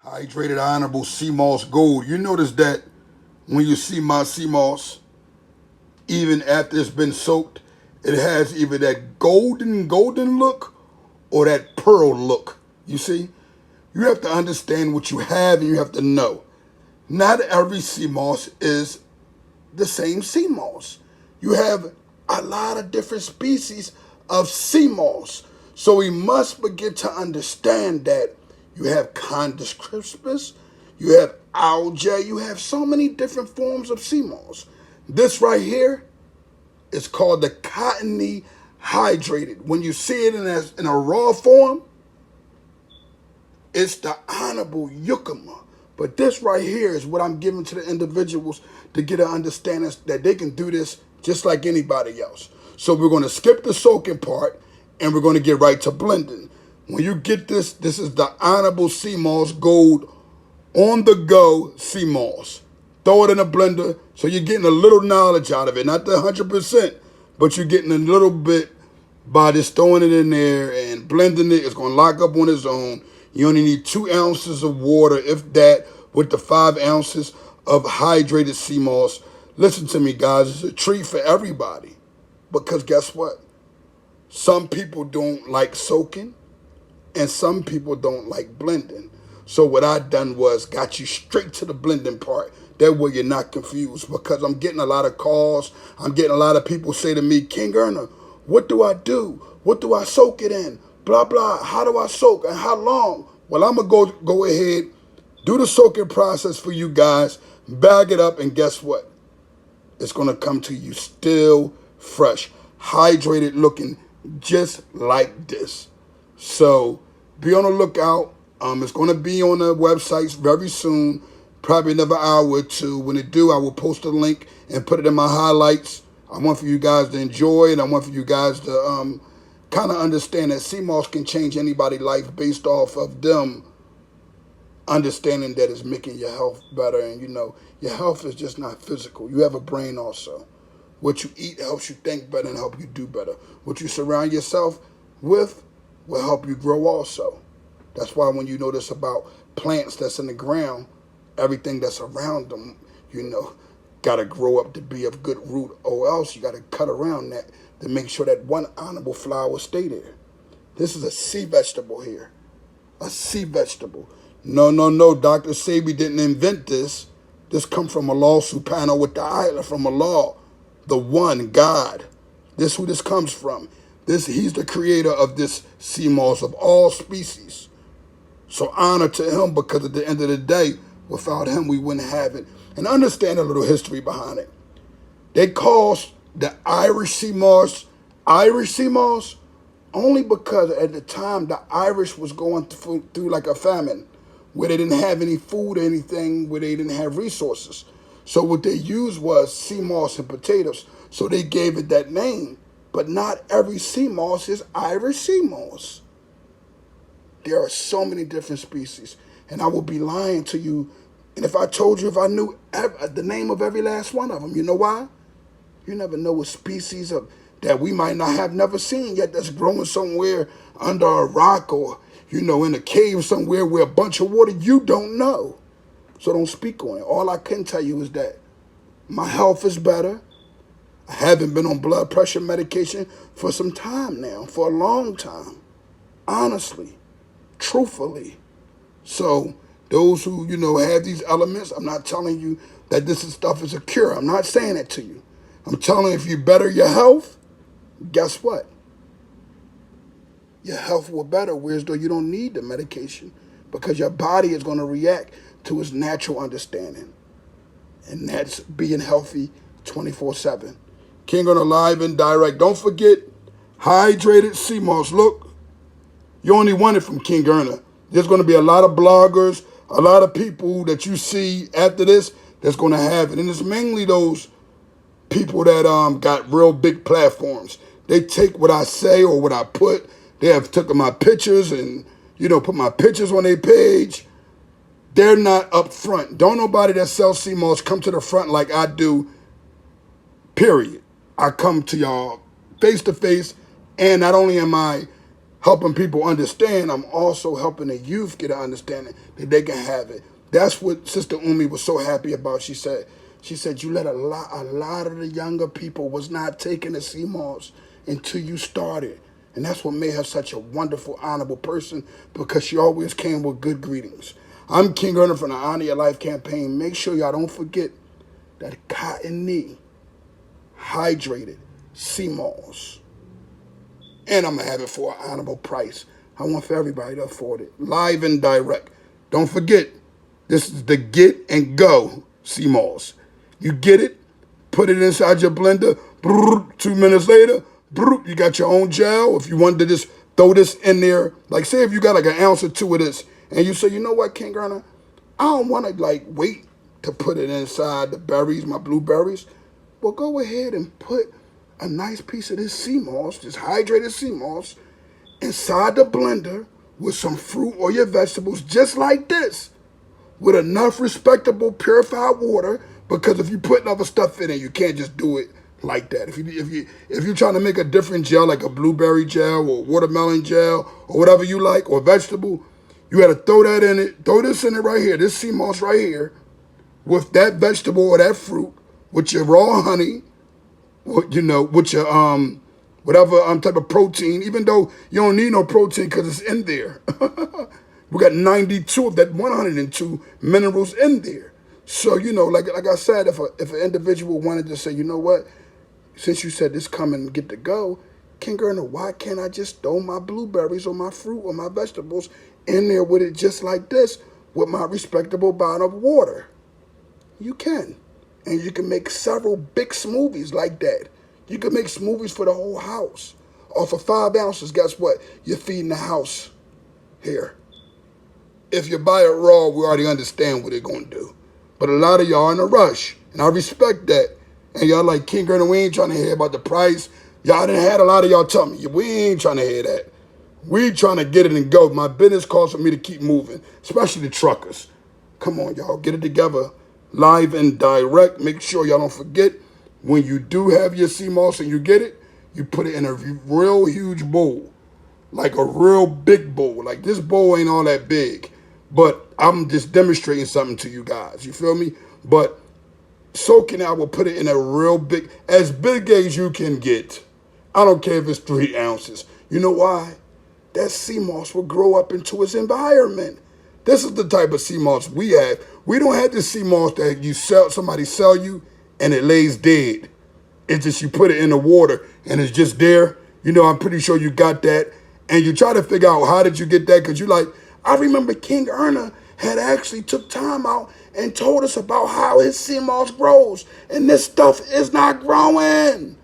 Hydrated Honorable Seamoss Gold. You notice that when you see my Seamoss, even after it's been soaked, it has either that golden look or that pearl look. You see? You have to understand what you have and you have to know. Not every Seamoss is the same Seamoss. You have a lot of different species of Seamoss. So we must begin to understand that you have Condus crispus, you have algae, you have so many different forms of Seamoss. This right here is called the Cottonii hydrated. When you see it in a raw form, it's the honorable Yucama. But this right here is what I'm giving to the individuals to get an understanding that they can do this just like anybody else. So we're going to skip the soaking part and we're going to get right to blending. When you get this, this is the honorable Seamoss Gold on the go Seamoss. Throw it in a blender so you're getting a little knowledge out of it. Not the 100%, but you're getting a little bit by just throwing it in there and blending it. It's going to lock up on its own. You only need 2 ounces of water, if that, with the 5 ounces of hydrated Seamoss. Listen to me, guys. It's a treat for everybody. Because guess what? Some people don't like soaking, and some people don't like blending. So what I done was got you straight to the blending part. That way you're not confused, because I'm getting a lot of calls. I'm getting a lot of people say to me, Kingearner, what do I do? What do I soak it in? Blah, blah. How do I soak and how long? Well, I'm going to go ahead, do the soaking process for you guys, bag it up, and guess what? It's going to come to you still fresh, hydrated looking, just like this. So be on the lookout. It's going to be on the websites very soon, probably another hour or two. When it do, I will post a link and put it in my highlights. I want for you guys to enjoy it. I want for you guys to kind of understand that Seamoss can change anybody's life based off of them understanding that it's making your health better. And, you know, your health is just not physical. You have a brain also. What you eat helps you think better and help you do better. What you surround yourself with will help you grow also. That's why when you notice about plants that's in the ground, everything that's around them, you know, got to grow up to be of good root, or else you got to cut around that to make sure that one honorable flower stay there. This is a sea vegetable here. A sea vegetable. No. Dr. Sebi didn't invent this. This comes from a lawsuit panel with the island from Allah, the one God. This is who this comes from. He's the creator of this Seamoss of all species. So honor to him, because at the end of the day, without him, we wouldn't have it. And understand a little history behind it. They call the Irish Seamoss only because at the time the Irish was going through like a famine where they didn't have any food or anything, where they didn't have resources. So what they used was Seamoss and potatoes. So they gave it that name. But not every Seamoss is Irish Seamoss. There are so many different species. And I would be lying to you. And if I told you, if I knew the name of every last one of them, you know why? You never know what species of that we might not have never seen yet that's growing somewhere under a rock, or, you know, in a cave somewhere where a bunch of water you don't know. So don't speak on it. All I can tell you is that my health is better. I haven't been on blood pressure medication for some time now, for a long time. Honestly, truthfully. So those who, you know, have these elements, I'm not telling you that stuff is a cure. I'm not saying it to you. I'm telling you, if you better your health, guess what? Your health will better, whereas though you don't need the medication, because your body is going to react to its natural understanding. And that's being healthy 24/7. Kingearner live and direct. Don't forget, hydrated Seamoss. Look, you only want it from Kingearner. There's going to be a lot of bloggers, a lot of people that you see after this that's going to have it. And it's mainly those people that got real big platforms. They take what I say or what I put. They have taken my pictures and, you know, put my pictures on their page. They're not up front. Don't nobody that sells Seamoss come to the front like I do, period. I come to y'all face to face, and not only am I helping people understand, I'm also helping the youth get an understanding that they can have it. That's what Sister Umi was so happy about. She said you let a lot of the younger people was not taking the CMOS until you started. And that's what made her such a wonderful, honorable person, because she always came with good greetings. I'm Kingearner from the Honor Your Life campaign. Make sure y'all don't forget that Cottonii hydrated CMOS. And I'm going to have it for an honorable price. I want for everybody to afford it. Live and direct. Don't forget, this is the get and go CMOS. You get it, put it inside your blender, 2 minutes later, you got your own gel. If you wanted to just throw this in there, like say if you got like an ounce or two of this, and you say, you know what, Kingearner, I don't want to like wait to put it inside the berries, my blueberries. Well, go ahead and put a nice piece of this CMOS, this hydrated CMOS, inside the blender with some fruit or your vegetables, just like this, with enough respectable purified water. Because if you put other stuff in it, you can't just do it like that. If you're trying to make a different gel, like a blueberry gel or watermelon gel or whatever you like, or vegetable, you got to throw that in it. Throw this in it right here, this CMOS right here, with that vegetable or that fruit, with your raw honey, with your whatever type of protein. Even though you don't need no protein because it's in there. We got 92 of that 102 minerals in there. So, like I said, if an individual wanted to say, you know what, since you said this come and get to go, Kingearner, why can't I just throw my blueberries or my fruit or my vegetables in there with it just like this with my respectable bottle of water? You can. And you can make several big smoothies like that. You can make smoothies for the whole house. Or for 5 ounces, guess what? You're feeding the house here. If you buy it raw, we already understand what they're going to do. But a lot of y'all in a rush, and I respect that. And y'all like, Kingearner, we ain't trying to hear about the price. Y'all done had a lot of y'all tell me, we ain't trying to hear that. We trying to get it and go. My business calls for me to keep moving, especially the truckers. Come on, y'all, get it together. Live and direct. Make sure y'all don't forget, when you do have your CMOS and you get it, you put it in a real huge bowl. Like a real big bowl. Like this bowl ain't all that big. But I'm just demonstrating something to you guys. You feel me? But soaking, I will put it in a real big, as big as you can get. I don't care if it's 3 ounces. You know why? That CMOS will grow up into its environment. This is the type of CMOS we have. We don't have the CMOS that somebody sell you and it lays dead. It's just you put it in the water and it's just there. I'm pretty sure you got that. And you try to figure out how did you get that, because you like, I remember Kingearner had actually took time out and told us about how his CMOS grows. And this stuff is not growing.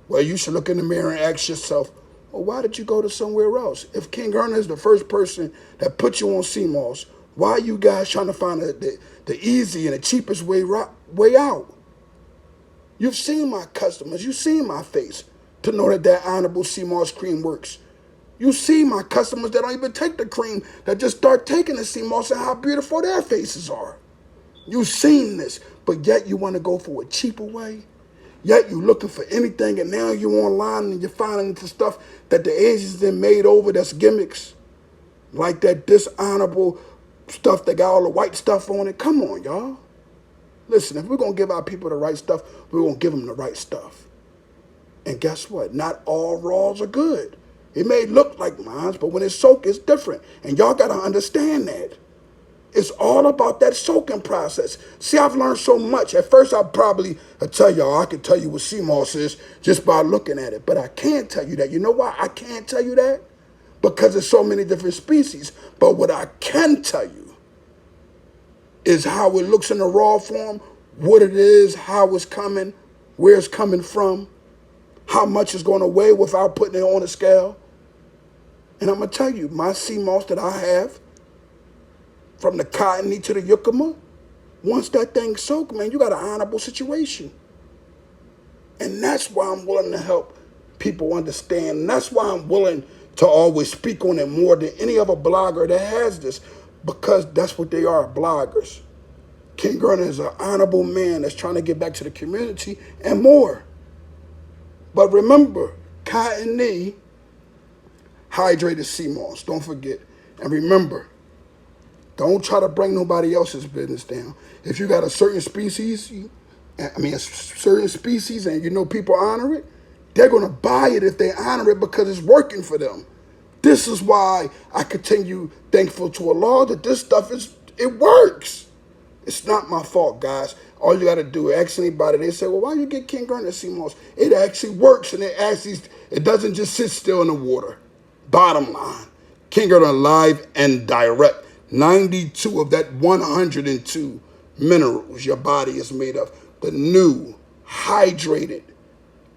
Well, you should look in the mirror and ask yourself, well, why did you go to somewhere else? If Kingearner is the first person that put you on CMOS, why are you guys trying to find the easy and the cheapest way out? You've seen my customers. You've seen my face to know that honorable CMOS cream works. You see my customers that don't even take the cream, that just start taking the CMOS, and how beautiful their faces are. You've seen this, but yet you want to go for a cheaper way. Yet you looking for anything, and now you're online and you're finding into stuff that the Asians then made over that's gimmicks. Like that dishonorable stuff that got all the white stuff on it. Come on, y'all. Listen, if we're going to give our people the right stuff, we're going to give them the right stuff. And guess what? Not all raws are good. It may look like mine, but when it's soaked, it's different. And y'all got to understand that. It's all about that soaking process. See, I've learned so much. At first, I could tell you what CMOS is just by looking at it. But I can't tell you that. You know why I can't tell you that? Because there's so many different species. But what I can tell you is how it looks in the raw form, what it is, how it's coming, where it's coming from, how much it's going to weigh without putting it on a scale. And I'm going to tell you, my CMOS that I have, from the Cottonii to the Yucca, once that thing soaked, man, you got an honorable situation. And that's why I'm willing to help people understand. And that's why I'm willing to always speak on it more than any other blogger that has this, because that's what they are, bloggers. Kingearner is an honorable man that's trying to get back to the community and more. But remember, Cottonii hydrated Seamoss. Don't forget. And remember, don't try to bring nobody else's business down. If you got a certain species, a certain species, and you know people honor it, they're going to buy it if they honor it because it's working for them. This is why I continue thankful to Allah that this stuff it works. It's not my fault, guys. All you got to do is ask anybody. They say, well, why you get Kingearner CMOS? It actually works, and it doesn't just sit still in the water. Bottom line, Kingearner live and direct. 92 of that 102 minerals your body is made of. The new, hydrated,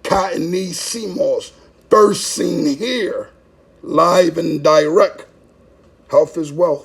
Cottonii Seamoss, first seen here, live and direct. Health is wealth.